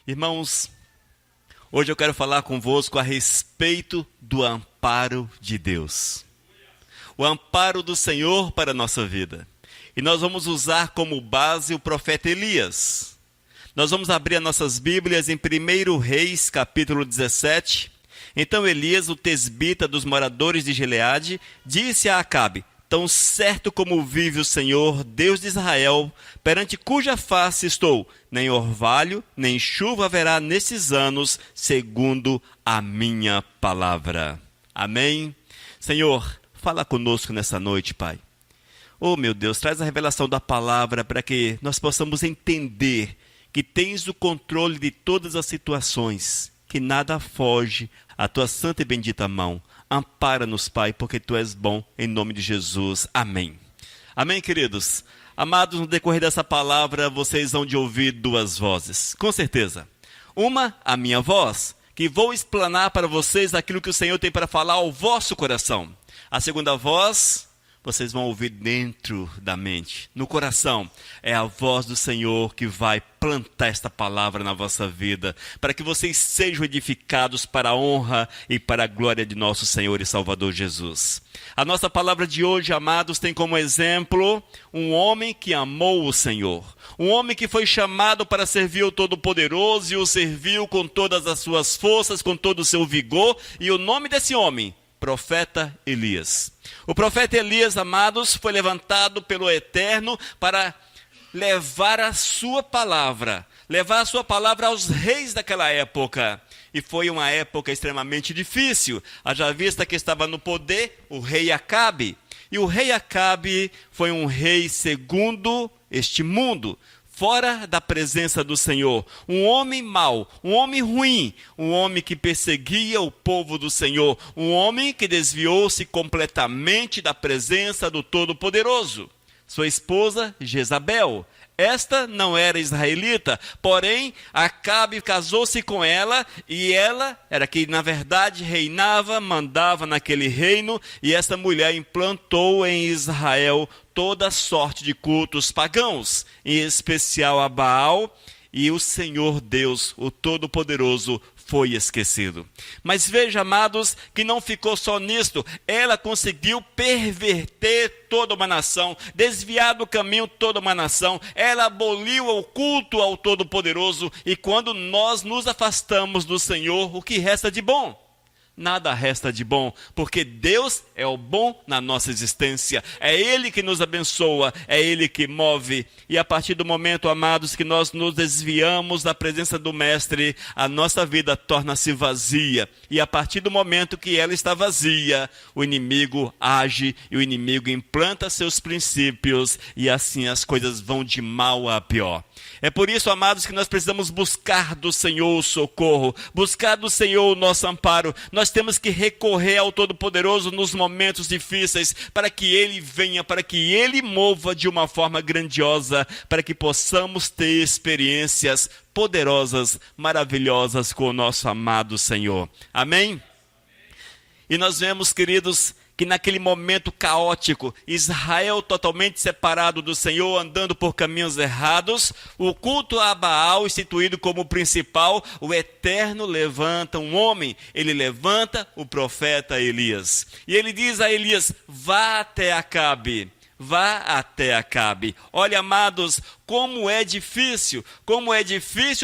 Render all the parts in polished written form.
Irmãos, hoje eu quero falar convosco a respeito do amparo de Deus. O amparo do Senhor para a nossa vida. E nós vamos usar como base o profeta Elias. Nós vamos abrir as nossas Bíblias em 1 Reis, capítulo 17. Então Elias, o tesbita dos moradores de Gileade, disse a Acabe: tão certo como vive o Senhor, Deus de Israel, perante cuja face estou, nem orvalho, nem chuva haverá nesses anos, segundo a minha palavra. Amém? Senhor, fala conosco nessa noite, Pai. Oh, meu Deus, traz a revelação da palavra para que nós possamos entender que tens o controle de todas as situações, que nada foge à tua santa e bendita mão. Ampara-nos, Pai, porque Tu és bom, em nome de Jesus. Amém. Amém, queridos? Amados, no decorrer dessa palavra, vocês vão de ouvir duas vozes, com certeza. Uma, a minha voz, que vou explanar para vocês aquilo que o Senhor tem para falar ao vosso coração. A segunda voz, vocês vão ouvir dentro da mente, no coração. É a voz do Senhor que vai plantar esta palavra na vossa vida, para que vocês sejam edificados para a honra e para a glória de nosso Senhor e Salvador Jesus. A nossa palavra de hoje, amados, tem como exemplo um homem que amou o Senhor. Um homem que foi chamado para servir o Todo-Poderoso e o serviu com todas as suas forças, com todo o seu vigor. E o nome desse homem, profeta Elias. O profeta Elias, amados, foi levantado pelo Eterno para levar a sua palavra aos reis daquela época. E foi uma época extremamente difícil. Haja vista que estava no poder o rei Acabe. E o rei Acabe foi um rei segundo este mundo, fora da presença do Senhor, um homem mau, um homem ruim, um homem que perseguia o povo do Senhor, um homem que desviou-se completamente da presença do Todo-Poderoso. Sua esposa, Jezabel, esta não era israelita, porém Acabe casou-se com ela e ela era que na verdade reinava, mandava naquele reino, e essa mulher implantou em Israel toda sorte de cultos pagãos, em especial a Baal, e o Senhor Deus, o Todo-Poderoso, foi esquecido. Mas veja, amados, que não ficou só nisto. Ela conseguiu perverter toda uma nação, desviar do caminho toda uma nação. Ela aboliu o culto ao Todo-Poderoso. E quando nós nos afastamos do Senhor, o que resta de bom? Nada resta de bom, porque Deus é o bom na nossa existência. É Ele que nos abençoa, é Ele que move. E a partir do momento, amados, que nós nos desviamos da presença do Mestre, a nossa vida torna-se vazia. E a partir do momento que ela está vazia, o inimigo age e o inimigo implanta seus princípios, e assim as coisas vão de mal a pior. É por isso, amados, que nós precisamos buscar do Senhor o socorro, buscar do Senhor o nosso amparo. Nós temos que recorrer ao Todo-Poderoso nos momentos difíceis, para que Ele venha, para que Ele mova de uma forma grandiosa, para que possamos ter experiências poderosas, maravilhosas com o nosso amado Senhor. Amém? E nós vemos, queridos, que naquele momento caótico, Israel totalmente separado do Senhor, andando por caminhos errados, o culto a Baal instituído como principal, o Eterno levanta um homem, ele levanta o profeta Elias. E ele diz a Elias: vá até Acabe. Vá até Acabe. Olha, amados, como é difícil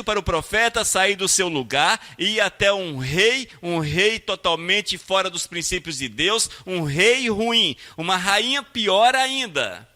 para o profeta sair do seu lugar e ir até um rei totalmente fora dos princípios de Deus, um rei ruim, uma rainha pior ainda,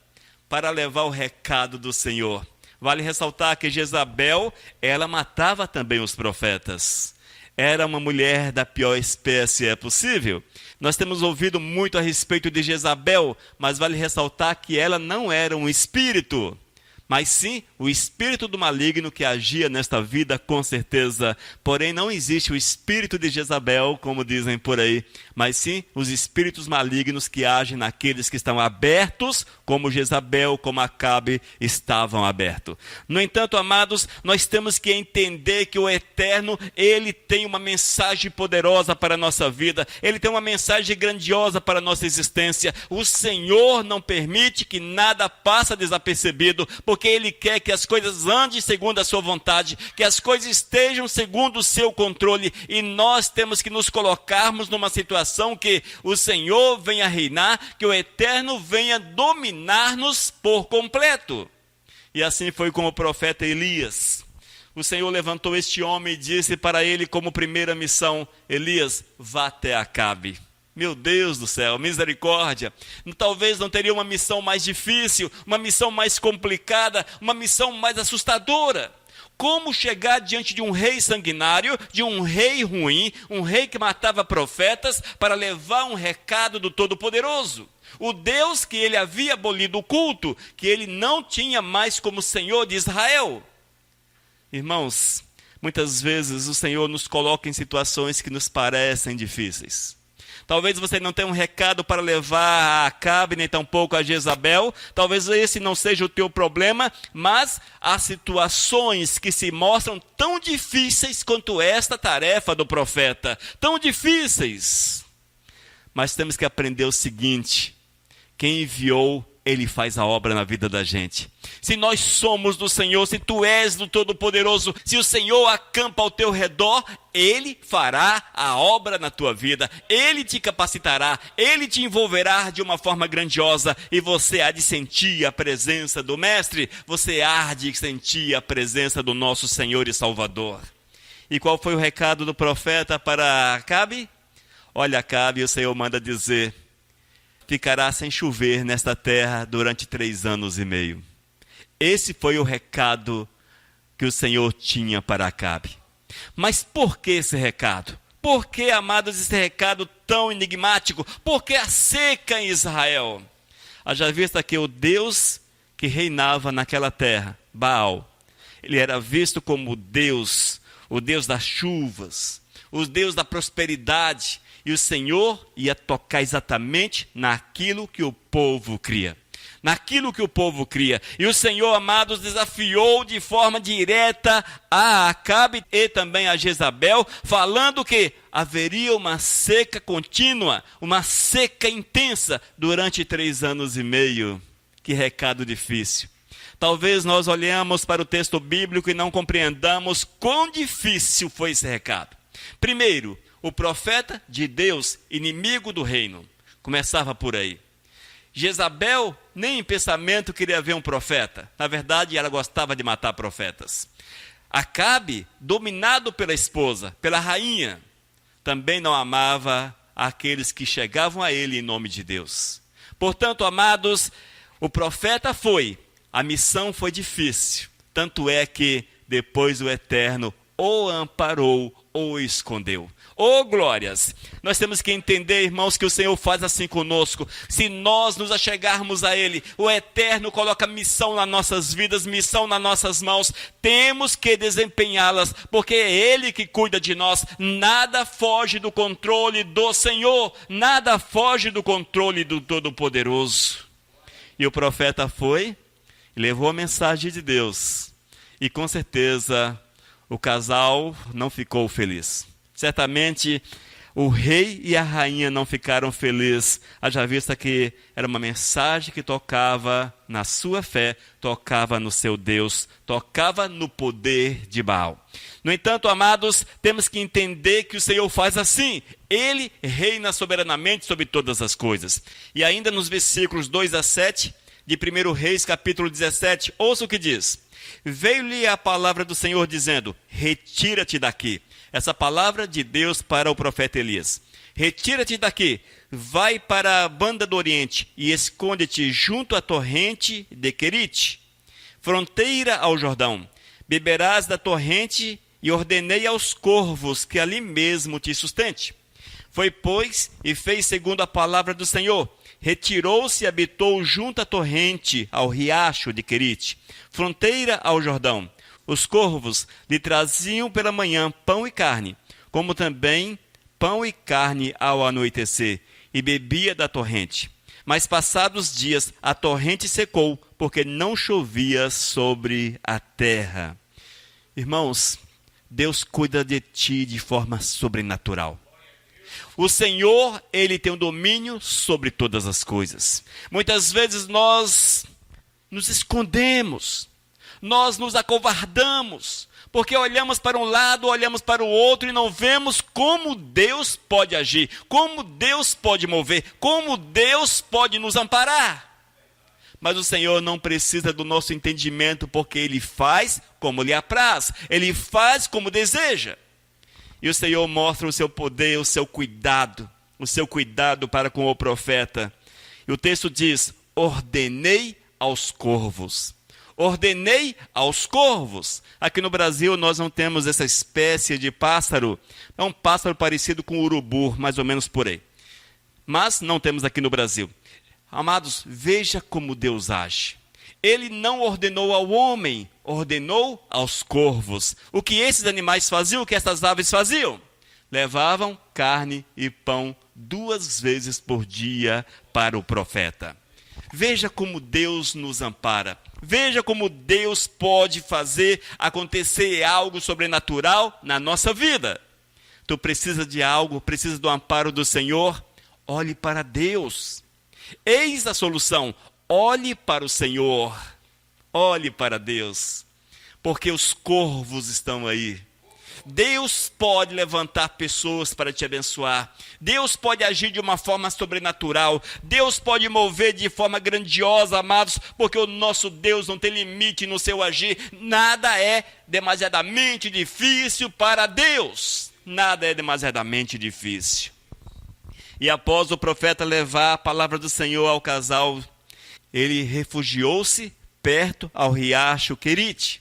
para levar o recado do Senhor. Vale ressaltar que Jezabel, ela matava também os profetas. Era uma mulher da pior espécie, é possível? Nós temos ouvido muito a respeito de Jezabel, mas vale ressaltar que ela não era um espírito, mas sim o espírito do maligno que agia nesta vida, com certeza. Porém, não existe o espírito de Jezabel, como dizem por aí, mas sim os espíritos malignos que agem naqueles que estão abertos, como Jezabel, como Acabe estavam abertos. No entanto, amados, nós temos que entender que o Eterno, Ele tem uma mensagem poderosa para a nossa vida, Ele tem uma mensagem grandiosa para a nossa existência. O Senhor não permite que nada passe desapercebido, porque porque Ele quer que as coisas andem segundo a sua vontade, que as coisas estejam segundo o seu controle, e nós temos que nos colocarmos numa situação que o Senhor venha reinar, que o Eterno venha dominar-nos por completo. E assim foi com o profeta Elias. O Senhor levantou este homem e disse para ele como primeira missão: Elias, vá até Acabe. Meu Deus do céu, misericórdia. Talvez não teria uma missão mais difícil, uma missão mais complicada, uma missão mais assustadora. Como chegar diante de um rei sanguinário, de um rei ruim, um rei que matava profetas, para levar um recado do Todo-Poderoso? O Deus que ele havia abolido o culto, que ele não tinha mais como Senhor de Israel. Irmãos, muitas vezes o Senhor nos coloca em situações que nos parecem difíceis. Talvez você não tenha um recado para levar a Acabe, nem tampouco a Jezabel. Talvez esse não seja o teu problema, mas há situações que se mostram tão difíceis quanto esta tarefa do profeta. Tão difíceis. Mas temos que aprender o seguinte: quem enviou, Ele faz a obra na vida da gente. Se nós somos do Senhor, se tu és do Todo-Poderoso, se o Senhor acampa ao teu redor, Ele fará a obra na tua vida. Ele te capacitará, Ele te envolverá de uma forma grandiosa, e você há de sentir a presença do Mestre, você há de sentir a presença do nosso Senhor e Salvador. E qual foi o recado do profeta para Acabe? Olha, Acabe, o Senhor manda dizer: ficará sem chover nesta terra durante 3 anos e meio. Esse foi o recado que o Senhor tinha para Acabe. Mas por que esse recado? Por que, amados, esse recado tão enigmático? Por que a seca em Israel? Haja vista que o Deus que reinava naquela terra, Baal, ele era visto como Deus, o Deus das chuvas, o Deus da prosperidade. E o Senhor ia tocar exatamente naquilo que o povo cria. Naquilo que o povo cria. E o Senhor, amados, desafiou de forma direta a Acabe e também a Jezabel, falando que haveria uma seca contínua, uma seca intensa durante 3 anos e meio. Que recado difícil. Talvez nós olhemos para o texto bíblico e não compreendamos quão difícil foi esse recado. Primeiro, o profeta de Deus, inimigo do reino. Começava por aí. Jezabel nem em pensamento queria ver um profeta. Na verdade, ela gostava de matar profetas. Acabe, dominado pela esposa, pela rainha, também não amava aqueles que chegavam a ele em nome de Deus. Portanto, amados, o profeta foi, a missão foi difícil. Tanto é que depois o Eterno ou amparou ou escondeu. Oh, glórias! Nós temos que entender, irmãos, que o Senhor faz assim conosco. Se nós nos achegarmos a Ele, o Eterno coloca missão nas nossas vidas, missão nas nossas mãos. Temos que desempenhá-las, porque é Ele que cuida de nós. Nada foge do controle do Senhor. Nada foge do controle do Todo-Poderoso. E o profeta foi e levou a mensagem de Deus. E com certeza o casal não ficou feliz. Certamente o rei e a rainha não ficaram felizes, haja vista que era uma mensagem que tocava na sua fé, tocava no seu Deus, tocava no poder de Baal. No entanto, amados, temos que entender que o Senhor faz assim. Ele reina soberanamente sobre todas as coisas. E ainda nos versículos 2 a 7 de 1 Reis, capítulo 17, ouça o que diz. Veio-lhe a palavra do Senhor dizendo: retira-te daqui. Essa palavra de Deus para o profeta Elias. Retira-te daqui, vai para a banda do oriente e esconde-te junto à torrente de Querite, fronteira ao Jordão. Beberás da torrente e ordenei aos corvos que ali mesmo te sustente. Foi, pois, e fez segundo a palavra do Senhor. Retirou-se e habitou junto à torrente, ao riacho de Querite, fronteira ao Jordão. Os corvos lhe traziam pela manhã pão e carne, como também pão e carne ao anoitecer, e bebia da torrente. Mas passados dias a torrente secou, porque não chovia sobre a terra. Irmãos, Deus cuida de ti de forma sobrenatural. O Senhor, Ele tem um domínio sobre todas as coisas. Muitas vezes nós nos escondemos, nós nos acovardamos, porque olhamos para um lado, olhamos para o outro e não vemos como Deus pode agir, como Deus pode mover, como Deus pode nos amparar. Mas o Senhor não precisa do nosso entendimento, porque Ele faz como lhe apraz, Ele faz como deseja. E o Senhor mostra o seu poder, o seu cuidado para com o profeta. E o texto diz: ordenei aos corvos. Ordenei aos corvos. Aqui no Brasil nós não temos essa espécie de pássaro. É um pássaro parecido com o urubu, mais ou menos por aí. Mas não temos aqui no Brasil. Amados, veja como Deus age. Ele não ordenou ao homem, ordenou aos corvos. O que esses animais faziam, o que essas aves faziam? Levavam carne e pão 2 vezes por dia para o profeta. Veja como Deus nos ampara. Veja como Deus pode fazer acontecer algo sobrenatural na nossa vida. Tu precisa de algo, precisa do amparo do Senhor? Olhe para Deus. Eis a solução. Olhe para o Senhor. Olhe para Deus. Porque os corvos estão aí. Deus pode levantar pessoas para te abençoar. Deus pode agir de uma forma sobrenatural. Deus pode mover de forma grandiosa, amados, porque o nosso Deus não tem limite no seu agir. Nada é demasiadamente difícil para Deus. Nada é demasiadamente difícil. E após o profeta levar a palavra do Senhor ao casal, ele refugiou-se perto ao riacho Querite.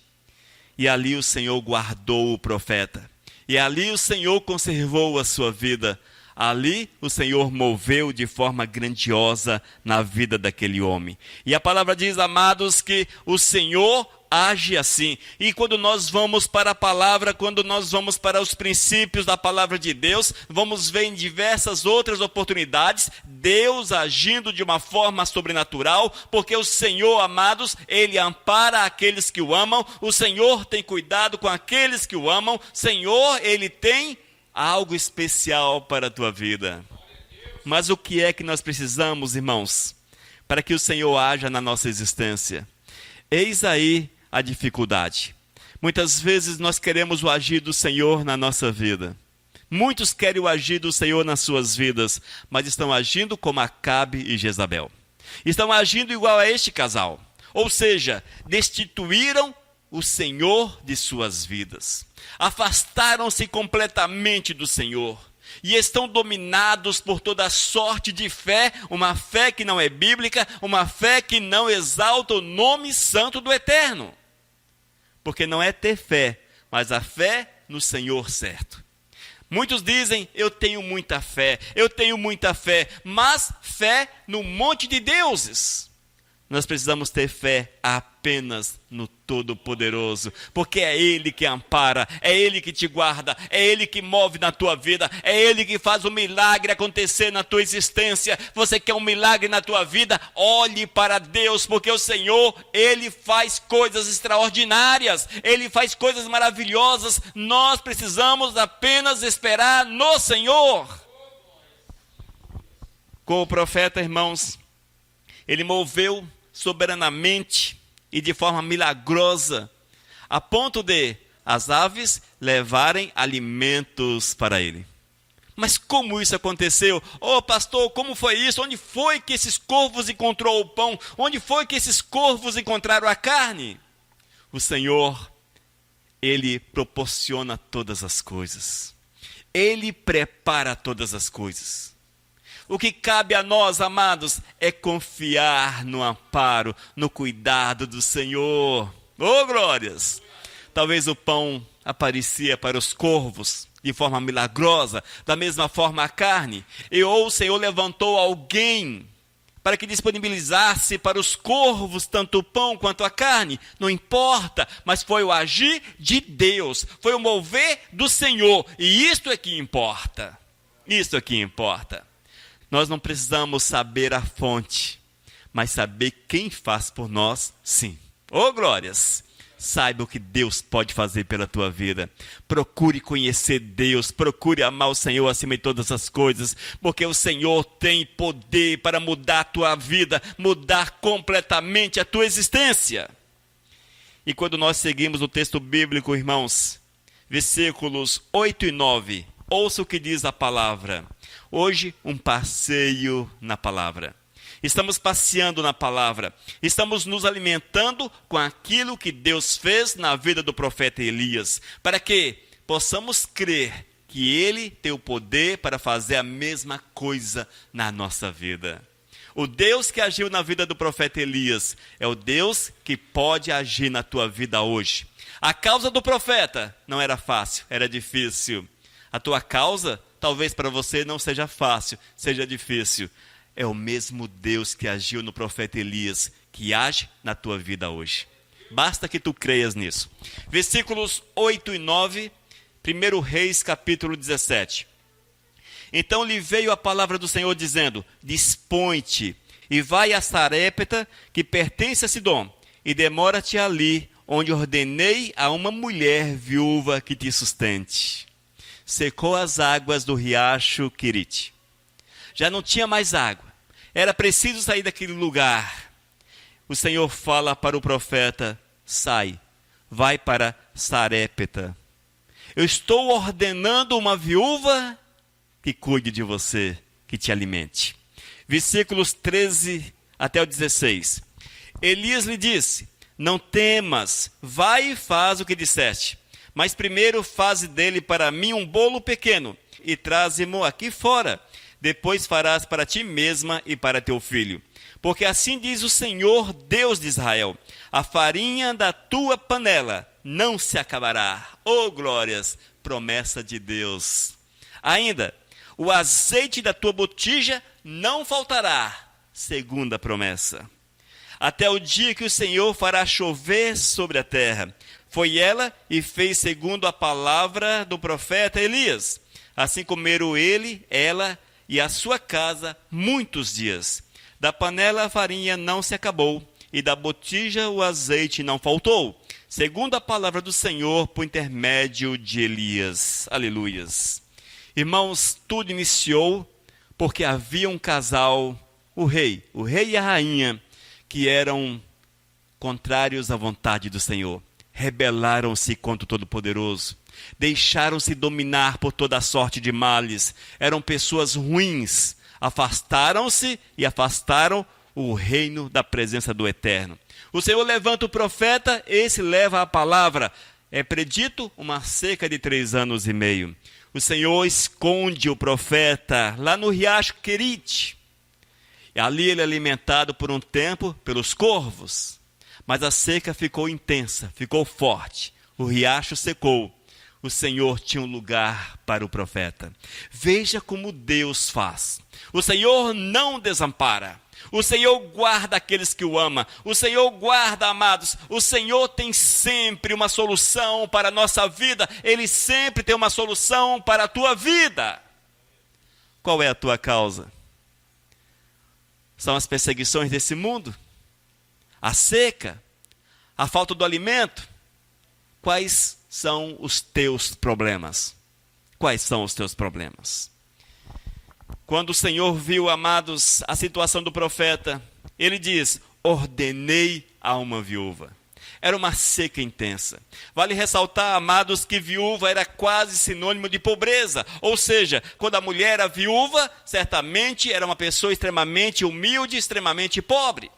E ali o Senhor guardou o profeta. E ali o Senhor conservou a sua vida. Ali o Senhor moveu de forma grandiosa na vida daquele homem. E a palavra diz, amados, que o Senhor age assim. E quando nós vamos para a palavra, quando nós vamos para os princípios da palavra de Deus, vamos ver em diversas outras oportunidades Deus agindo de uma forma sobrenatural, porque o Senhor, amados, Ele ampara aqueles que o amam, o Senhor tem cuidado com aqueles que o amam, Senhor, Ele tem algo especial para a tua vida. Mas o que é que nós precisamos, irmãos, para que o Senhor haja na nossa existência? Eis aí a dificuldade. Muitas vezes nós queremos o agir do Senhor na nossa vida. Muitos querem o agir do Senhor nas suas vidas, mas estão agindo como Acabe e Jezabel. Estão agindo igual a este casal. Ou seja, destituíram o Senhor de suas vidas. Afastaram-se completamente do Senhor. E estão dominados por toda sorte de fé, uma fé que não é bíblica, uma fé que não exalta o nome santo do Eterno. Porque não é ter fé, mas a fé no Senhor certo. Muitos dizem, eu tenho muita fé, mas fé no monte de deuses. Nós precisamos ter fé apenas no Todo-Poderoso, porque é Ele que ampara, é Ele que te guarda, é Ele que move na tua vida, é Ele que faz o milagre acontecer na tua existência. Você quer um milagre na tua vida? Olhe para Deus, porque o Senhor, Ele faz coisas extraordinárias, Ele faz coisas maravilhosas. Nós precisamos apenas esperar no Senhor. Com o profeta, irmãos, ele moveu soberanamente e de forma milagrosa, a ponto de as aves levarem alimentos para ele. Mas como isso aconteceu? Oh, pastor, como foi isso? Onde foi que esses corvos encontrou o pão? Onde foi que esses corvos encontraram a carne? O Senhor, Ele proporciona todas as coisas. Ele prepara todas as coisas. O que cabe a nós, amados, é confiar no amparo, no cuidado do Senhor. Oh, glórias! Talvez o pão aparecia para os corvos de forma milagrosa, da mesma forma a carne. Ou o Senhor levantou alguém para que disponibilizasse para os corvos tanto o pão quanto a carne. Não importa, mas foi o agir de Deus, foi o mover do Senhor. E isto é que importa. Isto é que importa. Nós não precisamos saber a fonte, mas saber quem faz por nós, sim. Oh, glórias! Saiba o que Deus pode fazer pela tua vida. Procure conhecer Deus, procure amar o Senhor acima de todas as coisas, porque o Senhor tem poder para mudar a tua vida, mudar completamente a tua existência. E quando nós seguimos o texto bíblico, irmãos, versículos 8 e 9, ouça o que diz a palavra. Hoje, um passeio na palavra. Estamos passeando na palavra. Estamos nos alimentando com aquilo que Deus fez na vida do profeta Elias, para que possamos crer que ele tem o poder para fazer a mesma coisa na nossa vida. O Deus que agiu na vida do profeta Elias é o Deus que pode agir na tua vida hoje. A causa do profeta não era fácil, era difícil. A tua causa, talvez para você não seja fácil, seja difícil. É o mesmo Deus que agiu no profeta Elias, que age na tua vida hoje. Basta que tu creias nisso. Versículos 8 e 9, 1 Reis, capítulo 17. Então lhe veio a palavra do Senhor dizendo: dispõe-te e vai a Sarepta, que pertence a Sidom, e demora-te ali, onde ordenei a uma mulher viúva que te sustente. Secou as águas do riacho Querite. Já não tinha mais água. Era preciso sair daquele lugar. O Senhor fala para o profeta: sai, vai para Sarepta. Eu estou ordenando uma viúva que cuide de você, que te alimente. Versículos 13 até o 16. Elias lhe disse: não temas, vai e faz o que disseste. Mas primeiro faze dele para mim um bolo pequeno e traze-mo aqui fora. Depois farás para ti mesma e para teu filho. Porque assim diz o Senhor, Deus de Israel: a farinha da tua panela não se acabará. Oh, glórias, promessa de Deus. Ainda, o azeite da tua botija não faltará, segunda promessa. Até o dia que o Senhor fará chover sobre a terra. Foi ela e fez segundo a palavra do profeta Elias. Assim comeram ele, ela e a sua casa muitos dias. Da panela a farinha não se acabou, e da botija o azeite não faltou, segundo a palavra do Senhor por intermédio de Elias. Aleluias. Irmãos, tudo iniciou porque havia um casal, o rei e a rainha, que eram contrários à vontade do Senhor. Rebelaram-se contra o Todo-Poderoso. Deixaram-se dominar por toda a sorte de males. Eram pessoas ruins. Afastaram-se e afastaram o reino da presença do Eterno. O Senhor levanta o profeta, esse leva a palavra. É predito uma seca de 3 anos e meio. O Senhor esconde o profeta lá no riacho Querite. E ali ele é alimentado por um tempo pelos corvos. Mas a seca ficou intensa, ficou forte. O riacho secou. O Senhor tinha um lugar para o profeta. Veja como Deus faz. O Senhor não desampara. O Senhor guarda aqueles que o amam. O Senhor guarda, amados. O Senhor tem sempre uma solução para a nossa vida. Ele sempre tem uma solução para a tua vida. Qual é a tua causa? São as perseguições desse mundo? A seca? A falta do alimento? Quais são os teus problemas? Quais são os teus problemas? Quando o Senhor viu, amados, a situação do profeta, ele diz: ordenei a uma viúva. Era uma seca intensa. Vale ressaltar, amados, que viúva era quase sinônimo de pobreza. Ou seja, quando a mulher era viúva, certamente era uma pessoa extremamente humilde, extremamente pobre.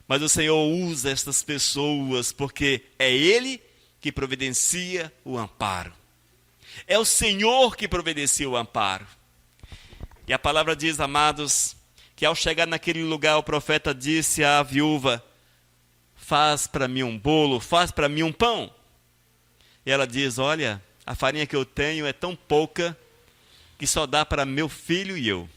Mas o Senhor usa estas pessoas porque é Ele que providencia o amparo. É o Senhor que providencia o amparo. E a palavra diz, amados, que ao chegar naquele lugar, o profeta disse à viúva: faz para mim um bolo, faz para mim um pão. E ela diz: olha, a farinha que eu tenho é tão pouca que só dá para meu filho e eu.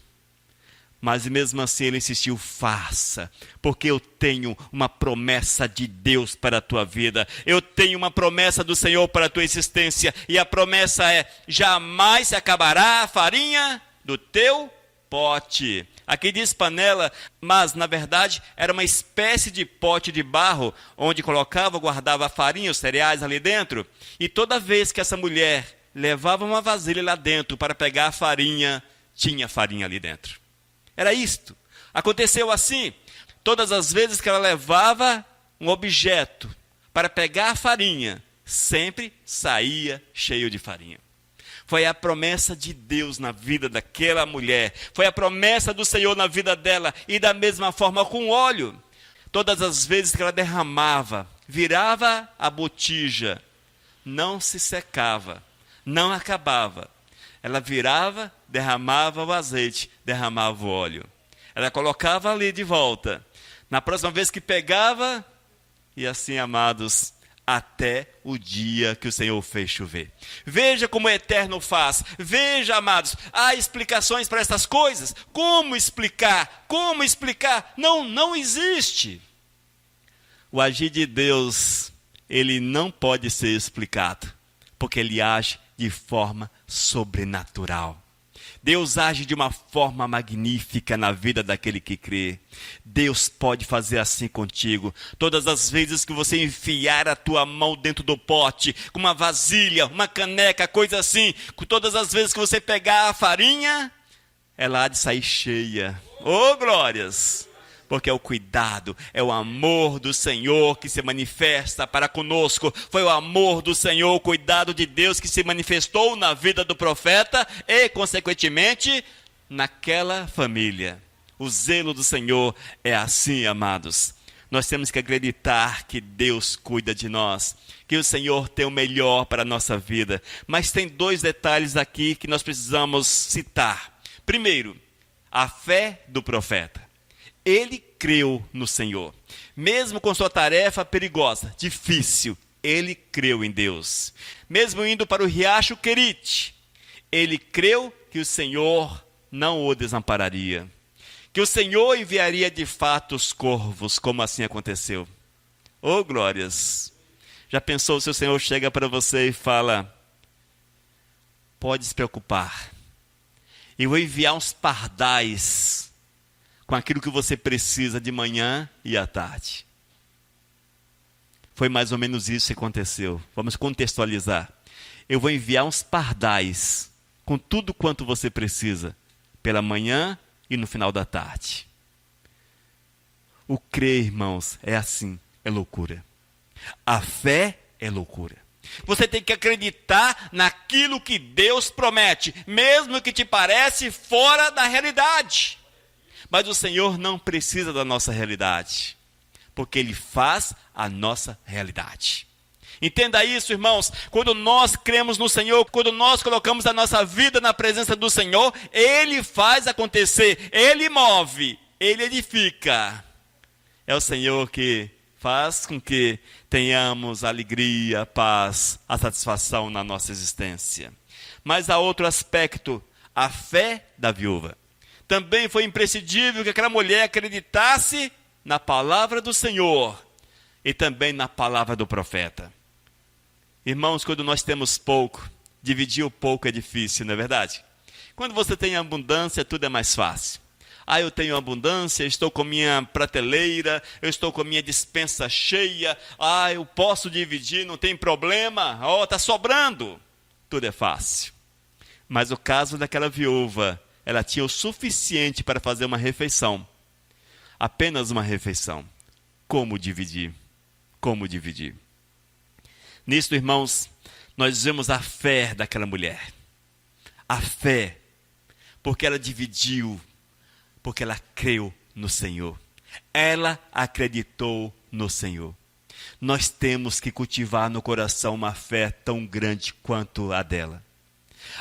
Mas mesmo assim ele insistiu: faça, porque eu tenho uma promessa de Deus para a tua vida. Eu tenho uma promessa do Senhor para a tua existência. E a promessa é: jamais se acabará a farinha do teu pote. Aqui diz panela, mas na verdade era uma espécie de pote de barro, onde colocava, guardava a farinha, os cereais ali dentro. E toda vez que essa mulher levava uma vasilha lá dentro para pegar a farinha, tinha farinha ali dentro. Era isto. Aconteceu assim. Todas as vezes que ela levava um objeto para pegar a farinha, sempre saía cheio de farinha. Foi a promessa de Deus na vida daquela mulher. Foi a promessa do Senhor na vida dela. E da mesma forma com o óleo. Todas as vezes que ela derramava, virava a botija, não se secava, não acabava. Ela virava, derramava o azeite, derramava o óleo. Ela colocava ali de volta. Na próxima vez que pegava, e assim, amados, até o dia que o Senhor fez chover. Veja como o Eterno faz. Veja, amados, há explicações para essas coisas. Como explicar? Como explicar? Não existe. O agir de Deus, ele não pode ser explicado, porque ele age de forma sobrenatural. Deus age de uma forma magnífica na vida daquele que crê. Deus pode fazer assim contigo. Todas as vezes que você enfiar a tua mão dentro do pote, com uma vasilha, uma caneca, coisa assim, todas as vezes que você pegar a farinha, ela há de sair cheia. Oh, glórias! Porque é o cuidado, é o amor do Senhor que se manifesta para conosco. Foi o amor do Senhor, o cuidado de Deus que se manifestou na vida do profeta e, consequentemente, naquela família. O zelo do Senhor é assim, amados. Nós temos que acreditar que Deus cuida de nós, que o Senhor tem o melhor para a nossa vida. Mas tem dois detalhes aqui que nós precisamos citar. Primeiro, a fé do profeta. Ele creu no Senhor. Mesmo com sua tarefa perigosa, difícil, ele creu em Deus. Mesmo indo para o riacho Querite, ele creu que o Senhor não o desampararia. Que o Senhor enviaria de fato os corvos, como assim aconteceu. Oh, glórias! Já pensou se o Senhor chega para você e fala: pode se preocupar, eu vou enviar uns pardais com aquilo que você precisa de manhã e à tarde. Foi mais ou menos isso que aconteceu. Vamos contextualizar. Eu vou enviar uns pardais com tudo quanto você precisa, pela manhã e no final da tarde. O crer, irmãos, é assim, é loucura. A fé é loucura. Você tem que acreditar naquilo que Deus promete, mesmo que te parece fora da realidade. Mas o Senhor não precisa da nossa realidade, porque Ele faz a nossa realidade. Entenda isso, irmãos. Quando nós cremos no Senhor, quando nós colocamos a nossa vida na presença do Senhor, Ele faz acontecer, Ele move, Ele edifica. É o Senhor que faz com que tenhamos alegria, paz, a satisfação na nossa existência. Mas há outro aspecto, a fé da viúva. Também foi imprescindível que aquela mulher acreditasse na palavra do Senhor e também na palavra do profeta. Irmãos, quando nós temos pouco, dividir o pouco é difícil, não é verdade? Quando você tem abundância, tudo é mais fácil. Eu tenho abundância, estou com minha prateleira, eu estou com minha despensa cheia, eu posso dividir, não tem problema, está sobrando. Tudo é fácil. Mas o caso daquela viúva, ela tinha o suficiente para fazer uma refeição. Apenas uma refeição. Como dividir? Como dividir? Nisto, irmãos, nós vemos a fé daquela mulher. A fé, porque ela dividiu, porque ela creu no Senhor. Ela acreditou no Senhor. Nós temos que cultivar no coração uma fé tão grande quanto a dela,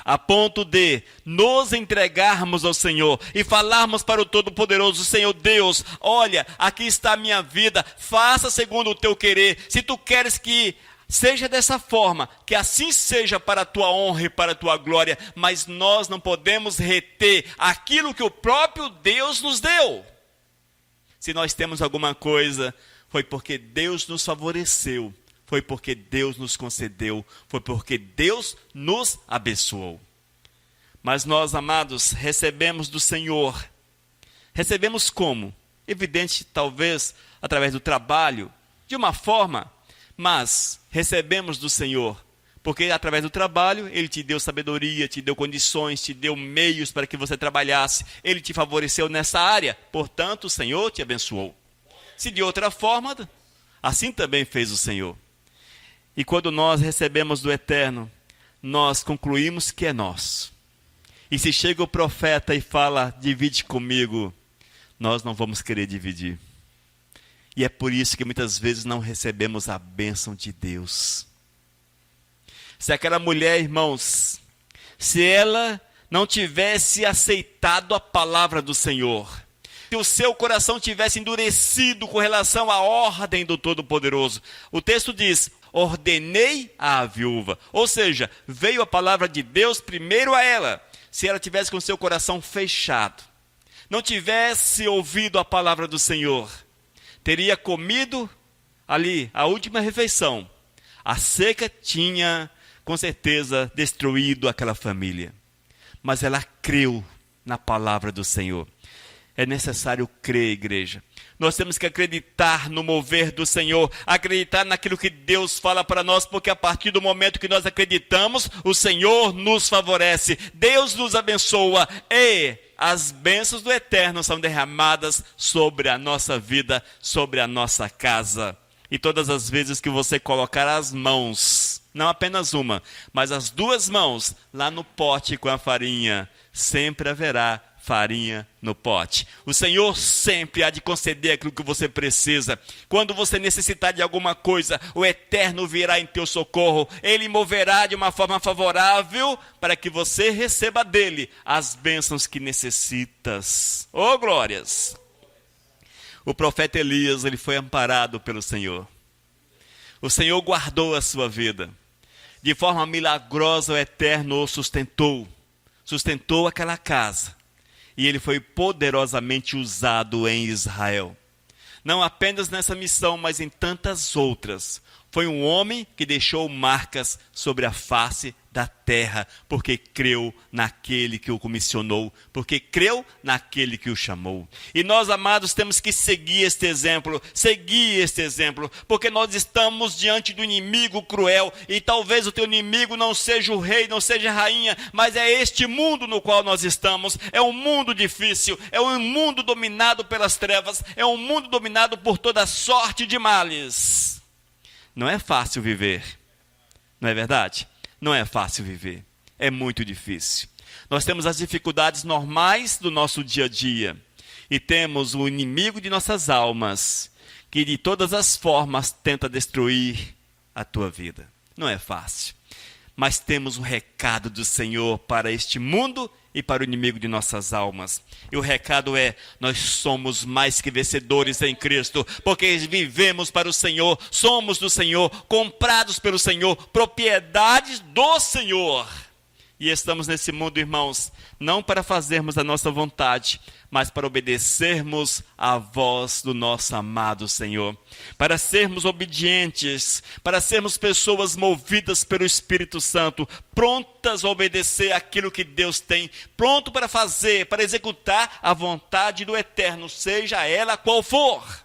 a ponto de nos entregarmos ao Senhor e falarmos para o Todo-Poderoso: Senhor Deus, olha, aqui está a minha vida, faça segundo o teu querer. Se tu queres que seja dessa forma, que assim seja para a tua honra e para a tua glória, mas nós não podemos reter aquilo que o próprio Deus nos deu. Se nós temos alguma coisa, foi porque Deus nos favoreceu. Foi porque Deus nos concedeu, foi porque Deus nos abençoou. Mas nós, amados, recebemos do Senhor. Recebemos como? Evidente, talvez, através do trabalho, de uma forma, mas recebemos do Senhor. Porque através do trabalho, Ele te deu sabedoria, te deu condições, te deu meios para que você trabalhasse. Ele te favoreceu nessa área, portanto, o Senhor te abençoou. Se de outra forma, assim também fez o Senhor. E quando nós recebemos do Eterno, nós concluímos que é nosso. E se chega o profeta e fala, divide comigo, nós não vamos querer dividir. E é por isso que muitas vezes não recebemos a bênção de Deus. Se aquela mulher, irmãos, se ela não tivesse aceitado a palavra do Senhor, se o seu coração tivesse endurecido com relação à ordem do Todo-Poderoso, o texto diz, ordenei à viúva. Ou seja, veio a palavra de Deus primeiro a ela. Se ela tivesse com seu coração fechado, não tivesse ouvido a palavra do Senhor, teria comido ali a última refeição. A seca tinha, com certeza, destruído aquela família. Mas ela creu na palavra do Senhor. É necessário crer, igreja. Nós temos que acreditar no mover do Senhor, acreditar naquilo que Deus fala para nós, porque a partir do momento que nós acreditamos, o Senhor nos favorece, Deus nos abençoa e as bênçãos do Eterno são derramadas sobre a nossa vida, sobre a nossa casa. E todas as vezes que você colocar as mãos, não apenas uma, mas as duas mãos lá no pote com a farinha, sempre haverá farinha no pote. O Senhor sempre há de conceder aquilo que você precisa. Quando você necessitar de alguma coisa, o Eterno virá em teu socorro. Ele moverá de uma forma favorável para que você receba dele as bênçãos que necessitas. Oh, glórias! O profeta Elias, ele foi amparado pelo Senhor. O Senhor guardou a sua vida. De forma milagrosa, o Eterno o sustentou. Sustentou aquela casa. E ele foi poderosamente usado em Israel. Não apenas nessa missão, mas em tantas outras. Foi um homem que deixou marcas sobre a face da terra, porque creu naquele que o comissionou, porque creu naquele que o chamou. E nós, amados, temos que seguir este exemplo, porque nós estamos diante do inimigo cruel, e talvez o teu inimigo não seja o rei, não seja a rainha, mas é este mundo no qual nós estamos. É um mundo difícil, é um mundo dominado pelas trevas, é um mundo dominado por toda sorte de males. Não é fácil viver, não é verdade? Não é fácil viver, é muito difícil. Nós temos as dificuldades normais do nosso dia a dia. E temos o inimigo de nossas almas, que de todas as formas tenta destruir a tua vida. Não é fácil. Mas temos um recado do Senhor para este mundo e para o inimigo de nossas almas. E o recado é, nós somos mais que vencedores em Cristo, porque vivemos para o Senhor, somos do Senhor, comprados pelo Senhor, propriedades do Senhor. E estamos nesse mundo, irmãos, não para fazermos a nossa vontade, mas para obedecermos à voz do nosso amado Senhor. Para sermos obedientes, para sermos pessoas movidas pelo Espírito Santo, prontas a obedecer aquilo que Deus tem, pronto para fazer, para executar a vontade do Eterno, seja ela qual for.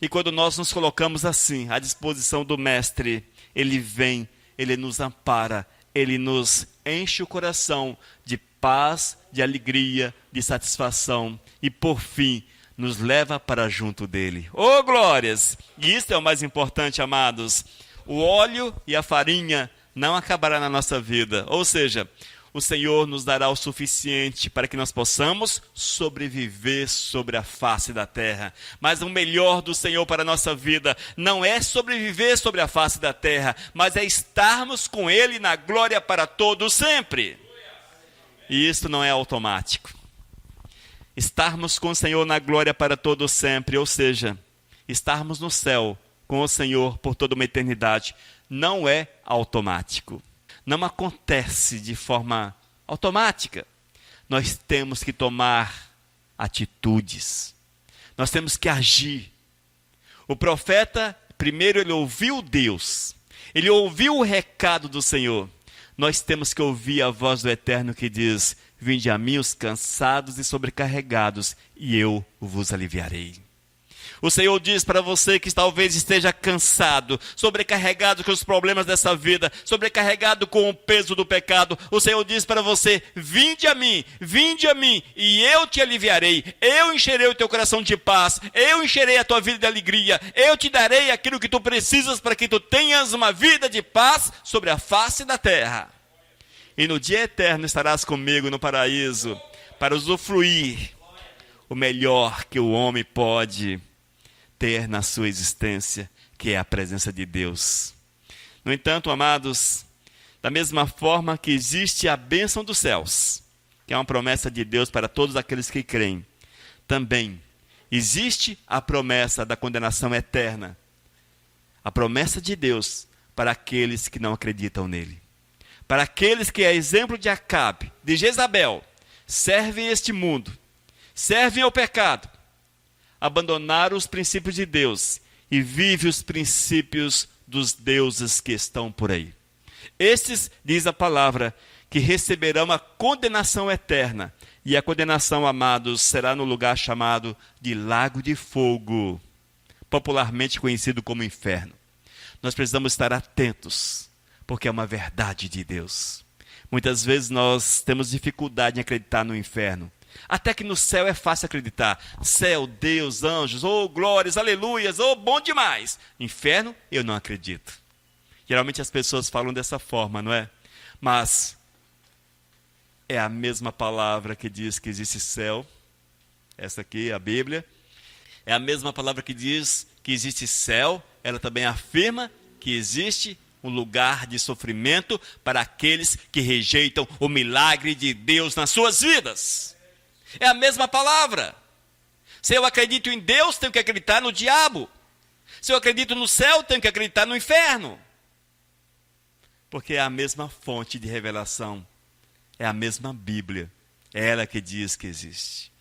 E quando nós nos colocamos assim, à disposição do Mestre, Ele vem, Ele nos ampara, Ele nos enche o coração de paz, de alegria, de satisfação e, por fim, nos leva para junto dele. Oh, glórias! E isso é o mais importante, amados. O óleo e a farinha não acabará na nossa vida. Ou seja, o Senhor nos dará o suficiente para que nós possamos sobreviver sobre a face da terra. Mas o melhor do Senhor para a nossa vida não é sobreviver sobre a face da terra, mas é estarmos com Ele na glória para todos sempre. E isso não é automático. Estarmos com o Senhor na glória para todos sempre, ou seja, estarmos no céu com o Senhor por toda uma eternidade, não é automático. Não acontece de forma automática. Nós temos que tomar atitudes. Nós temos que agir. O profeta, primeiro ele ouviu Deus. Ele ouviu o recado do Senhor. Nós temos que ouvir a voz do Eterno que diz, vinde a mim os cansados e sobrecarregados, e eu vos aliviarei. O Senhor diz para você que talvez esteja cansado, sobrecarregado com os problemas dessa vida, sobrecarregado com o peso do pecado. O Senhor diz para você: vinde a mim, e eu te aliviarei. Eu encherei o teu coração de paz, eu encherei a tua vida de alegria, eu te darei aquilo que tu precisas para que tu tenhas uma vida de paz sobre a face da terra. E no dia eterno estarás comigo no paraíso, para usufruir o melhor que o homem pode ter na sua existência, que é a presença de Deus. No entanto, amados, da mesma forma que existe a bênção dos céus, que é uma promessa de Deus para todos aqueles que creem, também existe a promessa da condenação eterna, a promessa de Deus para aqueles que não acreditam nele. Para aqueles que, a exemplo de Acabe, de Jezabel, servem este mundo, servem ao pecado, abandonaram os princípios de Deus e vivem os princípios dos deuses que estão por aí. Estes, diz a palavra, que receberão a condenação eterna. E a condenação, amados, será no lugar chamado de lago de fogo, popularmente conhecido como inferno. Nós precisamos estar atentos, porque é uma verdade de Deus. Muitas vezes nós temos dificuldade em acreditar no inferno. Até que no céu é fácil acreditar. Céu, Deus, anjos, oh glórias, aleluias, oh bom demais. Inferno, eu não acredito. Geralmente as pessoas falam dessa forma, não é? Mas é a mesma palavra que diz que existe céu. Essa aqui, a Bíblia. É a mesma palavra que diz que existe céu. Ela também afirma que existe um lugar de sofrimento para aqueles que rejeitam o milagre de Deus nas suas vidas. É a mesma palavra. Se eu acredito em Deus, tenho que acreditar no diabo. Se eu acredito no céu, tenho que acreditar no inferno. Porque é a mesma fonte de revelação. É a mesma Bíblia. É ela que diz que existe.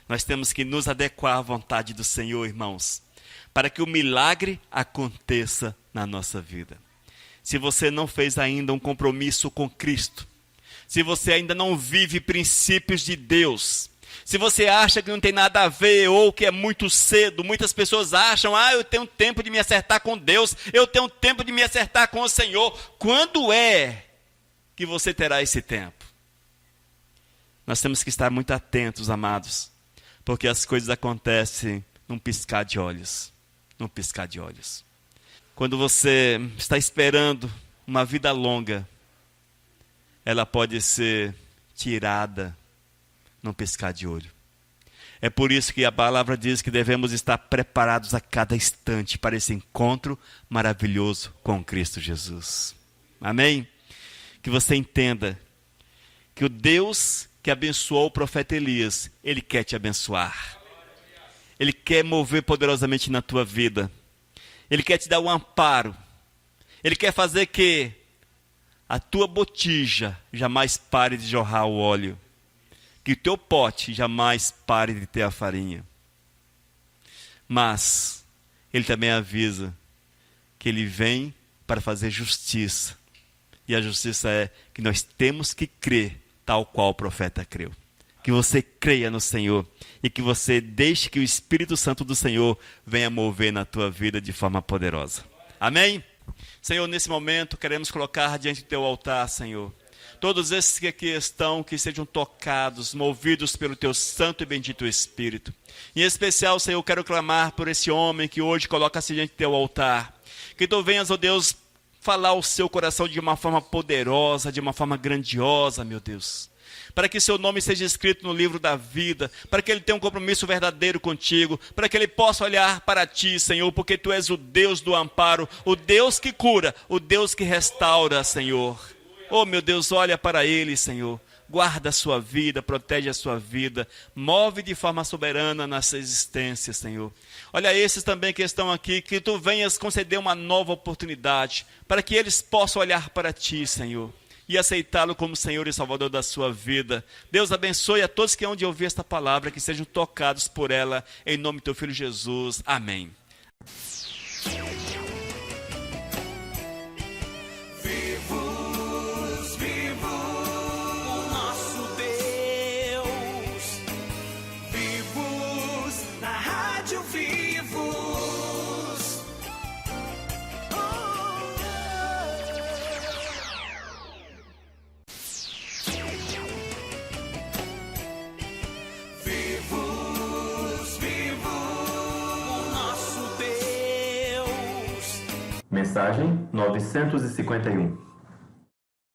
Nós temos que nos adequar à vontade do Senhor, irmãos, para que o milagre aconteça na nossa vida. Se você não fez ainda um compromisso com Cristo, se você ainda não vive princípios de Deus, se você acha que não tem nada a ver ou que é muito cedo, muitas pessoas acham, eu tenho tempo de me acertar com Deus, eu tenho tempo de me acertar com o Senhor. Quando é que você terá esse tempo? Nós temos que estar muito atentos, amados, porque as coisas acontecem num piscar de olhos, num piscar de olhos. Quando você está esperando uma vida longa, ela pode ser tirada num piscar de olho. É por isso que a palavra diz que devemos estar preparados a cada instante para esse encontro maravilhoso com Cristo Jesus. Amém? Que você entenda que o Deus que abençoou o profeta Elias, Ele quer te abençoar. Ele quer mover poderosamente na tua vida. Ele quer te dar um amparo. Ele quer fazer que a tua botija jamais pare de jorrar o óleo. Que o teu pote jamais pare de ter a farinha. Mas Ele também avisa que Ele vem para fazer justiça. E a justiça é que nós temos que crer tal qual o profeta creu. Que você creia no Senhor e que você deixe que o Espírito Santo do Senhor venha mover na tua vida de forma poderosa. Amém? Senhor, nesse momento queremos colocar diante do teu altar, Senhor, todos esses que aqui estão, que sejam tocados, movidos pelo teu santo e bendito Espírito. Em especial, Senhor, eu quero clamar por esse homem que hoje coloca-se diante do teu altar. Que tu venhas, ó Deus, falar ao seu coração de uma forma poderosa, de uma forma grandiosa, meu Deus. Para que seu nome seja escrito no livro da vida, para que ele tenha um compromisso verdadeiro contigo, para que ele possa olhar para ti, Senhor, porque tu és o Deus do amparo, o Deus que cura, o Deus que restaura, Senhor. Oh, meu Deus, olha para ele, Senhor. Guarda a sua vida, protege a sua vida, move de forma soberana nessa existência, Senhor. Olha esses também que estão aqui, que tu venhas conceder uma nova oportunidade, para que eles possam olhar para ti, Senhor, e aceitá-lo como Senhor e Salvador da sua vida. Deus abençoe a todos que hão de ouvir esta palavra, que sejam tocados por ela, em nome do teu Filho Jesus. Amém. Vivo Mensagem 951.